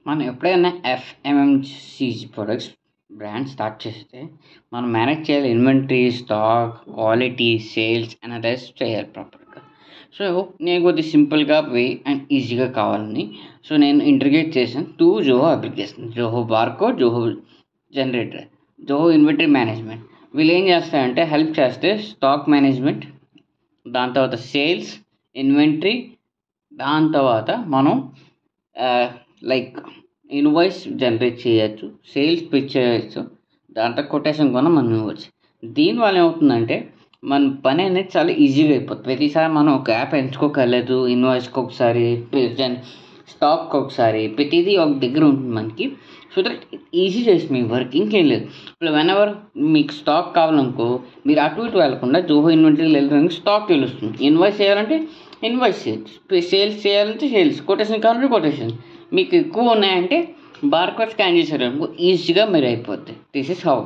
మనం ఎప్పుడైనా ఎఫ్ఎంఎంసీజీ products brand start చేస్తే మనం మేనేజ్ చేయాలి inventory, stock, quality, sales analyse చేయాలి ప్రాపర్గా. సో నేను కొద్దిగా సింపుల్గా అండ్ ఈజీగా కావాలని నేను ఇంటిగ్రేట్ చేశాను 2 Zoho application, Zoho barcode, Zoho generator, Zoho inventory management. వీళ్ళు ఏం చేస్తారంటే హెల్ప్ చేస్తే స్టాక్ మేనేజ్మెంట్, దాని తర్వాత సేల్స్, ఇన్వెంటరీ, దాని తర్వాత మనం లైక్ ఇన్వాయిస్ జనరేట్ చేయొచ్చు, సేల్స్ పిచ్ చేయొచ్చు, దాంట్లో కొటేషన్ కూడా మనం ఇవ్వచ్చు. దీనివల్ల ఏమవుతుందంటే మన పని అనేది చాలా ఈజీగా అయిపోతుంది. ప్రతిసారి మనం ఒక యాప్ ఎంచుకోగలదు, ఇన్వాయిస్కి ఒకసారి, స్టాక్కి ఒకసారి, ప్రతిదీ ఒక దగ్గర ఉంటుంది మనకి. సో దట్ ఈజీ చేస్తుంది మీ వర్క్, ఇంకేం లేదు. ఇప్పుడు వెనెవర్ మీకు స్టాక్ కావాలనుకో మీరు అటు ఇటు వెళ్ళకుండా జోహో ఇన్వెంటరీకి వెళ్ళడానికి స్టాక్ తెలుస్తుంది, ఇన్వాయిస్ చేయాలంటే ఇన్వాయిస్ చేయొచ్చు, సేల్స్ చేయాలంటే సేల్స్, కొటేషన్ కావాలంటే కొటేషన్. మీకు ఎక్కువ ఉన్నాయంటే బార్కోడ్ స్కాన్ చేశారు ఈజీగా మీరు అయిపోద్ది. This is how